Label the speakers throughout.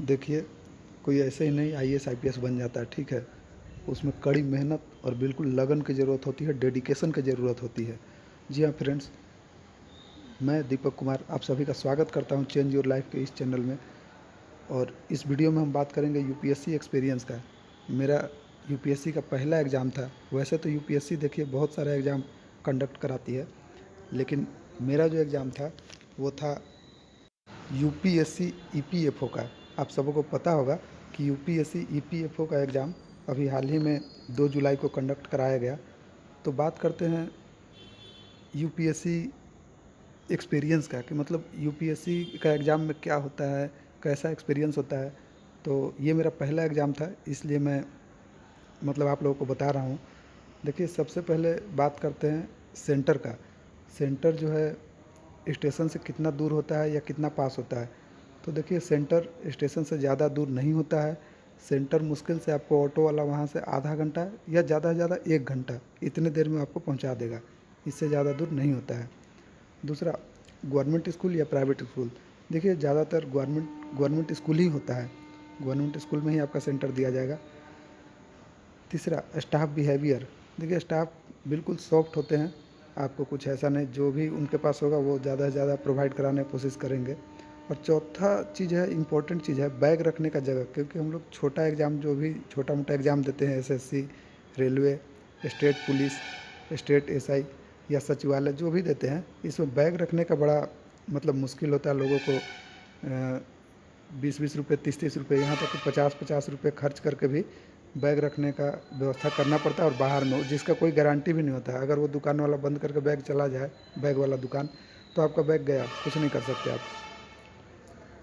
Speaker 1: देखिए, कोई ऐसे ही नहीं आईएएस आईपीएस बन जाता है, ठीक है। उसमें कड़ी मेहनत और बिल्कुल लगन की ज़रूरत होती है, डेडिकेशन की ज़रूरत होती है। जी हाँ फ्रेंड्स, मैं दीपक कुमार आप सभी का स्वागत करता हूँ चेंज योर लाइफ के इस चैनल में। और इस वीडियो में हम बात करेंगे यूपीएससी एक्सपीरियंस का। मेरा यूपीएससी का पहला एग्ज़ाम था। वैसे तो यूपीएससी देखिए बहुत सारा एग्ज़ाम कंडक्ट कराती है, लेकिन मेरा जो एग्ज़ाम था वो था यूपीएससी ईपीएफओ का। आप सबको पता होगा कि यूपीएससी ईपीएफओ का एग्ज़ाम अभी हाल ही में 2 जुलाई को कंडक्ट कराया गया। तो बात करते हैं यूपीएससी एक्सपीरियंस का, कि मतलब यूपीएससी का एग्ज़ाम में क्या होता है, कैसा एक्सपीरियंस होता है। तो ये मेरा पहला एग्ज़ाम था, इसलिए मैं मतलब आप लोगों को बता रहा हूँ। देखिए, सबसे पहले बात करते हैं सेंटर का। सेंटर जो है स्टेशन से कितना दूर होता है या कितना पास होता है। तो देखिए, सेंटर स्टेशन से ज़्यादा दूर नहीं होता है। सेंटर मुश्किल से आपको ऑटो वाला वहाँ से आधा घंटा या ज़्यादा से ज़्यादा 1 घंटा इतने देर में आपको पहुँचा देगा, इससे ज़्यादा दूर नहीं होता है। दूसरा, गवर्नमेंट स्कूल या प्राइवेट स्कूल। देखिए, ज़्यादातर गवर्नमेंट स्कूल ही होता है। गवर्नमेंट स्कूल में ही आपका सेंटर दिया जाएगा। तीसरा, स्टाफ बिहेवियर। देखिए, स्टाफ बिल्कुल सॉफ्ट होते हैं, आपको कुछ ऐसा नहीं, जो भी उनके पास होगा वो ज़्यादा से ज़्यादा प्रोवाइड कराने की कोशिश करेंगे। और चौथा चीज़ है, इम्पोर्टेंट चीज़ है, बैग रखने का जगह। क्योंकि हम लोग छोटा एग्ज़ाम, जो भी छोटा मोटा एग्ज़ाम देते हैं, SSC, railway, state police, state SI या सचिवालय, जो भी देते हैं, इसमें बैग रखने का बड़ा मतलब मुश्किल होता है लोगों को। 20-20 रुपये, 30-30 रुपये, यहाँ तक कि 50-50 रुपये खर्च करके भी बैग रखने का व्यवस्था करना पड़ता है। और बाहर में, जिसका कोई गारंटी भी नहीं होता है, अगर वो दुकान वाला बंद करके बैग चला जाए, बैग वाला दुकान, तो आपका बैग गया, कुछ नहीं कर सकते आप।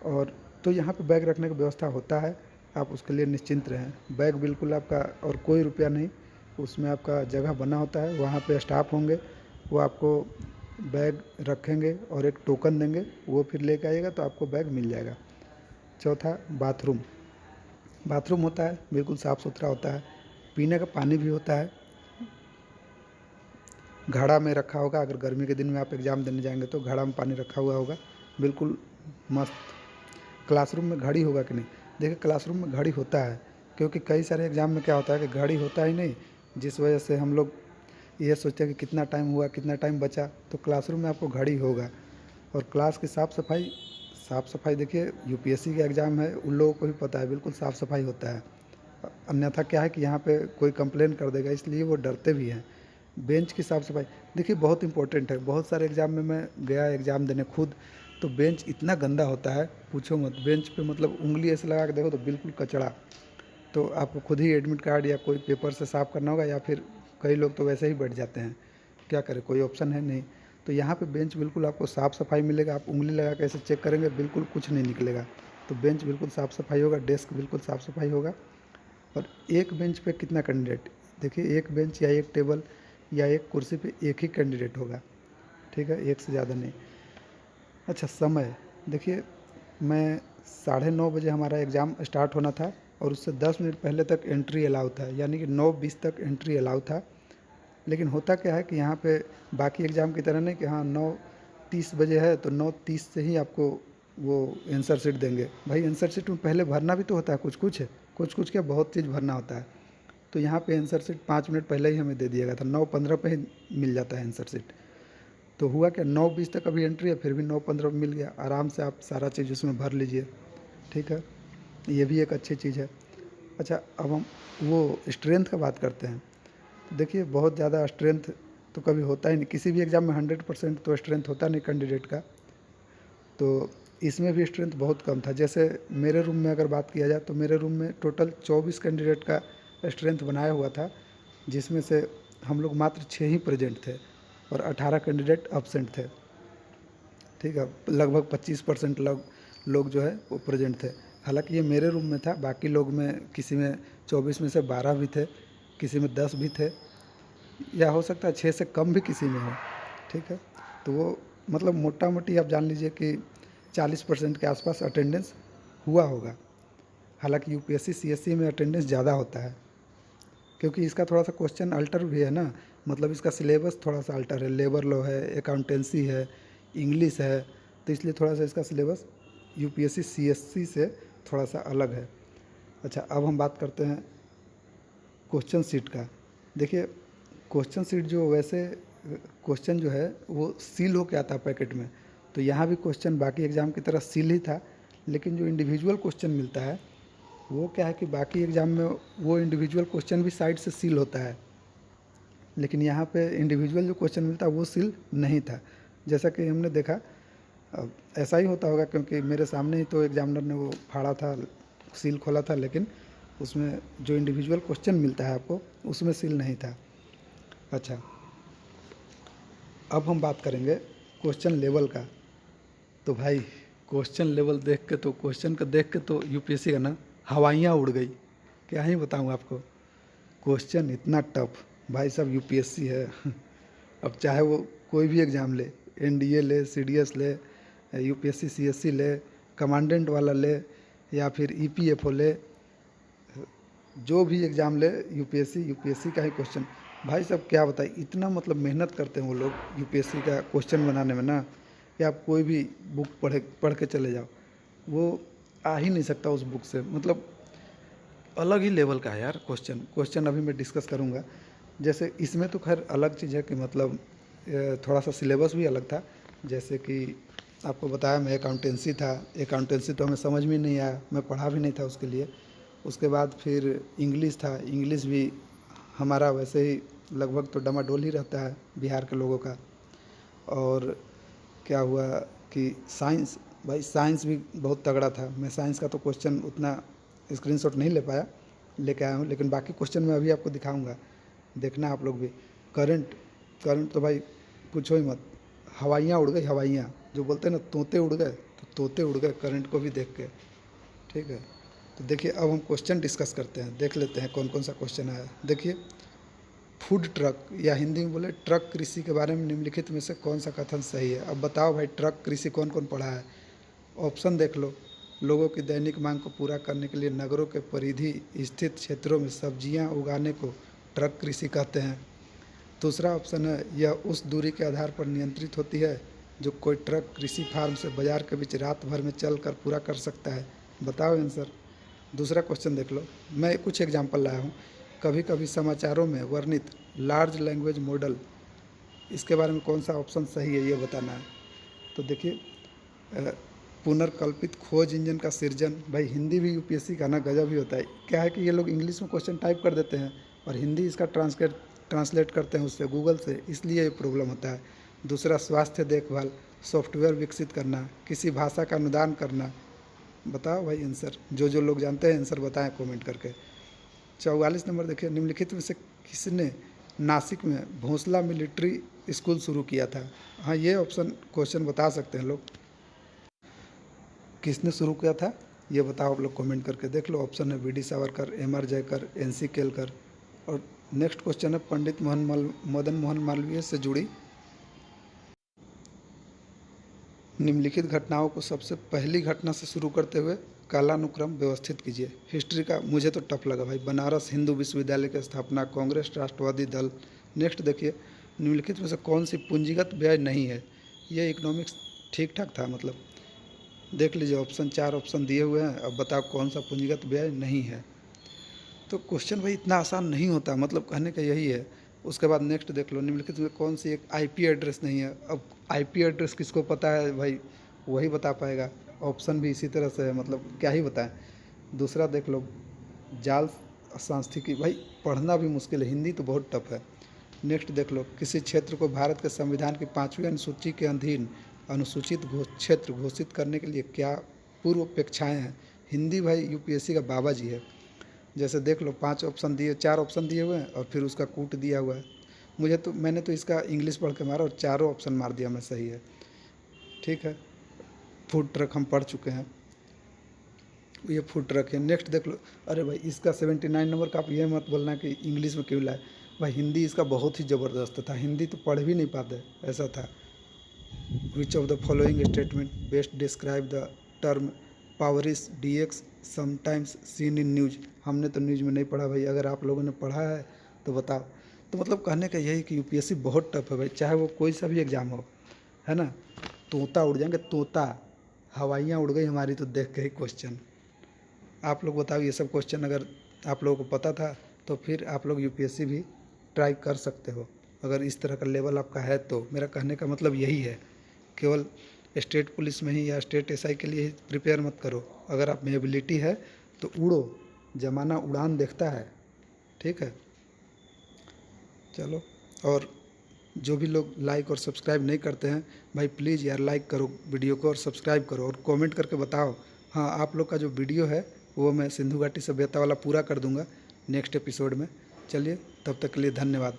Speaker 1: और तो यहाँ पे बैग रखने का व्यवस्था होता है, आप उसके लिए निश्चिंत रहें। बैग बिल्कुल आपका, और कोई रुपया नहीं, उसमें आपका जगह बना होता है, वहाँ पे स्टाफ होंगे, वो आपको बैग रखेंगे और एक टोकन देंगे, वो फिर लेके आइएगा तो आपको बैग मिल जाएगा। चौथा, बाथरूम। बाथरूम होता है, बिल्कुल साफ़ सुथरा होता है। पीने का पानी भी होता है, घड़ा में रखा होगा। अगर गर्मी के दिन में आप एग्ज़ाम देने जाएंगे तो घड़ा में पानी रखा हुआ होगा, बिल्कुल मस्त। क्लासरूम में घड़ी होगा कि नहीं? देखिए, क्लासरूम में घड़ी होता है, क्योंकि कई सारे एग्ज़ाम में क्या होता है कि घड़ी होता ही नहीं, जिस वजह से हम लोग ये सोचते हैं कि कितना टाइम हुआ, कितना टाइम बचा। तो क्लासरूम में आपको घड़ी होगा। और क्लास की साफ़ सफाई देखिए, यूपीएससी का एग्ज़ाम है, उन लोगों को भी पता है, बिल्कुल साफ़ सफाई होता है। अन्यथा क्या है कि यहाँ पे कोई कंप्लेन कर देगा, इसलिए वो डरते भी हैं। बेंच की साफ़ सफाई देखिए बहुत इंपॉर्टेंट है। बहुत सारे एग्ज़ाम में मैं गया एग्ज़ाम देने खुद, तो बेंच इतना गंदा होता है, पूछो मत। बेंच पे मतलब उंगली ऐसे लगा के देखो तो बिल्कुल कचड़ा। तो आपको खुद ही एडमिट कार्ड या कोई पेपर से साफ़ करना होगा, या फिर कई लोग तो वैसे ही बैठ जाते हैं, क्या करें, कोई ऑप्शन है नहीं। तो यहाँ पे बेंच बिल्कुल आपको साफ़ सफाई मिलेगा। आप उंगली लगा के ऐसे चेक करेंगे, बिल्कुल कुछ नहीं निकलेगा। तो बेंच बिल्कुल साफ़ सफाई होगा, डेस्क बिल्कुल साफ़ सफाई होगा। और एक बेंच पे कितना कैंडिडेट, देखिए, एक बेंच या एक टेबल या एक कुर्सी पे एक ही कैंडिडेट होगा, ठीक है, एक से ज़्यादा नहीं। अच्छा, समय देखिए, मैं 9:30 बजे हमारा एग्ज़ाम स्टार्ट होना था, और उससे 10 मिनट पहले तक एंट्री अलाउ था, यानी कि 9:20 तक एंट्री अलाउ था। लेकिन होता क्या है कि यहाँ पे बाकी एग्ज़ाम की तरह नहीं कि हाँ 9:30 बजे है तो 9:30 से ही आपको वो आंसर शीट देंगे। भाई, आंसर शीट में पहले भरना भी तो होता है, कुछ कुछ क्या, बहुत चीज़ भरना होता है। तो यहाँ पे आंसर शीट 5 मिनट पहले ही हमें दे दिया गया था, 9:15 पे ही मिल जाता है आंसर शीट। तो हुआ क्या, 9:20 तक अभी एंट्री है, फिर भी 9:15 में मिल गया। आराम से आप सारा चीज़ उसमें भर लीजिए, ठीक है, ये भी एक अच्छी चीज़ है। अच्छा, अब हम वो स्ट्रेंथ का बात करते हैं। देखिए, बहुत ज़्यादा स्ट्रेंथ तो कभी होता ही नहीं, किसी भी एग्ज़ाम में 100% तो स्ट्रेंथ होता नहीं कैंडिडेट का। तो इसमें भी स्ट्रेंथ बहुत कम था। जैसे मेरे रूम में अगर बात किया जाए, तो मेरे रूम में टोटल 24 कैंडिडेट का स्ट्रेंथ बनाया हुआ था, जिसमें से हम लोग मात्र 6 ही प्रेजेंट थे और 18 कैंडिडेट अब्सेंट थे, ठीक है। लगभग 25% लोग जो है वो प्रेजेंट थे। हालांकि ये मेरे रूम में था, बाकी लोग में किसी में 24 में से 12 भी थे, किसी में 10 भी थे, या हो सकता है 6 से कम भी किसी में हो, ठीक है। तो वो मतलब मोटा मोटी आप जान लीजिए कि 40% के आसपास अटेंडेंस हुआ होगा। हालांकि यूपीएससी सीएससी में अटेंडेंस ज़्यादा होता है, क्योंकि इसका थोड़ा सा क्वेश्चन अल्टर भी है ना, मतलब इसका सिलेबस थोड़ा सा अल्टर है। लेबर लॉ है, अकाउंटेंसी है, इंग्लिश है, तो इसलिए थोड़ा सा इसका सिलेबस यूपीएससी सीएससी से थोड़ा सा अलग है। अच्छा, अब हम बात करते हैं क्वेश्चन सीट का। देखिए, क्वेश्चन सीट जो वैसे क्वेश्चन जो है वो सील होके आता है पैकेट में, तो यहाँ भी क्वेश्चन बाकी एग्ज़ाम की तरह सील ही था, लेकिन जो इंडिविजुअल क्वेश्चन मिलता है वो क्या है कि बाकी एग्ज़ाम में वो इंडिविजुअल क्वेश्चन भी साइड से सील होता है, लेकिन यहाँ पे इंडिविजुअल जो क्वेश्चन मिलता है वो सील नहीं था। जैसा कि हमने देखा, अब ऐसा ही होता होगा क्योंकि मेरे सामने ही तो एग्जामिनर ने वो फाड़ा था, सील खोला था, लेकिन उसमें जो इंडिविजुअल क्वेश्चन मिलता है आपको उसमें सील नहीं था। अच्छा, अब हम बात करेंगे क्वेश्चन लेवल का। तो भाई क्वेश्चन लेवल देख के तो क्वेश्चन का देख के तो यूपीएससी का ना हवाइयाँ उड़ गई, क्या ही बताऊँ आपको। क्वेश्चन इतना टफ, भाई साहब यूपीएससी है अब चाहे वो कोई भी एग्ज़ाम ले, एनडीए ले, सीडीएस ले, यूपीएससी सीएससी ले, कमांडेंट वाला ले, या फिर ईपीएफओ ले, जो भी एग्ज़ाम ले यूपीएससी का ही क्वेश्चन। भाई साहब क्या बताए, इतना मतलब मेहनत करते हैं वो लोग यूपीएससी का क्वेश्चन बनाने में ना, कि आप कोई भी बुक पढ़ के चले जाओ, वो आ ही नहीं सकता उस बुक से। मतलब अलग ही लेवल का है यार क्वेश्चन अभी मैं डिस्कस करूँगा। जैसे इसमें तो खैर अलग चीज़ है कि मतलब थोड़ा सा सिलेबस भी अलग था। जैसे कि आपको बताया मैं अकाउंटेंसी तो हमें समझ में नहीं आया, मैं पढ़ा भी नहीं था उसके लिए। उसके बाद फिर इंग्लिश था, इंग्लिश भी हमारा वैसे ही लगभग तो डमाडोल ही रहता है बिहार के लोगों का। और क्या हुआ कि साइंस, भाई साइंस भी बहुत तगड़ा था। मैं साइंस का तो क्वेश्चन उतना स्क्रीनशॉट नहीं ले पाया, लेके आया हूँ, लेकिन बाकी क्वेश्चन मैं अभी आपको दिखाऊंगा, देखना आप लोग भी। करंट करंट तो भाई पूछो ही मत, हवाइयाँ उड़ गई, हवाइयाँ जो बोलते हैं ना, तोते उड़ गए, तो तोते उड़ गए करंट को भी देख के। ठीक है, तो देखिए अब हम क्वेश्चन डिस्कस करते हैं, देख लेते हैं कौन कौन सा क्वेश्चन आया। देखिए, फूड ट्रक या हिंदी में बोले ट्रक कृषि के बारे में निम्नलिखित में से कौन सा कथन सही है। अब बताओ भाई, ट्रक कृषि कौन कौन पढ़ा है। ऑप्शन देख लो। लोगों की दैनिक मांग को पूरा करने के लिए नगरों के परिधि स्थित क्षेत्रों में सब्जियां उगाने को ट्रक कृषि कहते हैं। दूसरा ऑप्शन है, यह उस दूरी के आधार पर नियंत्रित होती है जो कोई ट्रक कृषि फार्म से बाजार के बीच रात भर में चल कर पूरा कर सकता है। बताओ आंसर। दूसरा क्वेश्चन देख लो, मैं कुछ एग्जाम्पल लाया हूँ। कभी कभी समाचारों में वर्णित लार्ज लैंग्वेज मॉडल, इसके बारे में कौन सा ऑप्शन सही है ये बताना है। तो देखिए, पुनर्कल्पित खोज इंजन का सृजन, भाई हिंदी भी यूपीएससी का ना गजब ही होता है। क्या है कि ये लोग इंग्लिश में क्वेश्चन टाइप कर देते हैं और हिंदी इसका ट्रांसलेट करते हैं उससे गूगल से, इसलिए ये प्रॉब्लम होता है। दूसरा, स्वास्थ्य देखभाल सॉफ्टवेयर विकसित करना, किसी भाषा का अनुदान करना। बताओ भाई आंसर, जो लोग जानते हैं आंसर बताएं कमेंट करके। 44 नंबर देखिए, निम्नलिखित में से किसने नासिक में भोंसला मिलिट्री स्कूल शुरू किया था। हाँ, ये ऑप्शन क्वेश्चन बता सकते हैं लोग, किसने शुरू किया था ये बताओ आप लोग कमेंट करके। देख लो, ऑप्शन है VD Savarkar, MR Jayakar, NC Kelkar. और नेक्स्ट क्वेश्चन है पंडित मदन मोहन मालवीय से जुड़ी निम्नलिखित घटनाओं को सबसे पहली घटना से शुरू करते हुए कालानुक्रम व्यवस्थित कीजिए। हिस्ट्री का मुझे तो टफ लगा भाई। बनारस हिंदू विश्वविद्यालय की स्थापना, कांग्रेस राष्ट्रवादी दल। नेक्स्ट देखिए, निम्नलिखित में से कौन सी पूंजीगत व्यय नहीं है। ये इकोनॉमिक्स ठीक ठाक था, मतलब देख लीजिए ऑप्शन 4 ऑप्शन दिए हुए हैं, अब बताओ कौन सा पूंजीगत व्यय नहीं है। तो क्वेश्चन भाई इतना आसान नहीं होता, मतलब कहने का यही है। उसके बाद नेक्स्ट देख लो, निम्नलिखित में कौन सी एक आईपी एड्रेस नहीं है। अब आईपी एड्रेस किसको पता है भाई, वही बता पाएगा। ऑप्शन भी इसी तरह से है, मतलब क्या ही बताएं। दूसरा देख लो, जाल सांख्यिकी, भाई पढ़ना भी मुश्किल है, हिंदी तो बहुत टफ है। नेक्स्ट देख लो, किसी क्षेत्र को भारत के संविधान की 5वीं अनुसूची के अधीन अनुसूचित क्षेत्र घोषित करने के लिए क्या पूर्व अपेक्षाएँ हैं। हिंदी भाई यूपीएससी का बाबा जी है। जैसे देख लो, 5 ऑप्शन दिए, 4 ऑप्शन दिए हुए हैं और फिर उसका कूट दिया हुआ है। मैंने तो इसका इंग्लिश पढ़ के मारा और चारों ऑप्शन मार दिया मैं सही है। ठीक है, फूड ट्रक हम पढ़ चुके हैं, ये फूड ट्रक है। नेक्स्ट देख लो, अरे भाई इसका 79 नंबर का, आप ये मत बोलना कि इंग्लिश में क्यों लाए भाई, हिंदी इसका बहुत ही ज़बरदस्त था, हिंदी तो पढ़ भी नहीं पाते, ऐसा था। Which of the following statement best describe the term पावरिस डीएक्स समटाइम्स सीन इन न्यूज। हमने तो न्यूज़ में नहीं पढ़ा भाई, अगर आप लोगों ने पढ़ा है तो बताओ। तो मतलब कहने का यही कि यूपीएससी बहुत टफ है भाई, चाहे वो कोई सा भी एग्ज़ाम हो, है ना। तोता उड़ जाएंगे, तोता, हवाइयाँ उड़ गई हमारी तो देख के ही क्वेश्चन। आप लोग बताओ, ये सब क्वेश्चन अगर आप लोगों को पता था तो फिर आप लोग यूपीएससी भी ट्राई कर सकते हो, अगर इस तरह का लेवल आपका है तो। मेरा कहने का मतलब यही है, केवल स्टेट पुलिस में ही या स्टेट एसआई के लिए ही प्रिपेयर मत करो। अगर आप में एबिलिटी है तो उड़ो, ज़माना उड़ान देखता है, ठीक है। चलो, और जो भी लोग लाइक और सब्सक्राइब नहीं करते हैं भाई, प्लीज़ यार लाइक करो वीडियो को और सब्सक्राइब करो और कमेंट करके बताओ। हाँ, आप लोग का जो वीडियो है वो मैं सिंधु घाटी सभ्यता वाला पूरा कर दूंगा नेक्स्ट एपिसोड में। चलिए, तब तक के लिए धन्यवाद।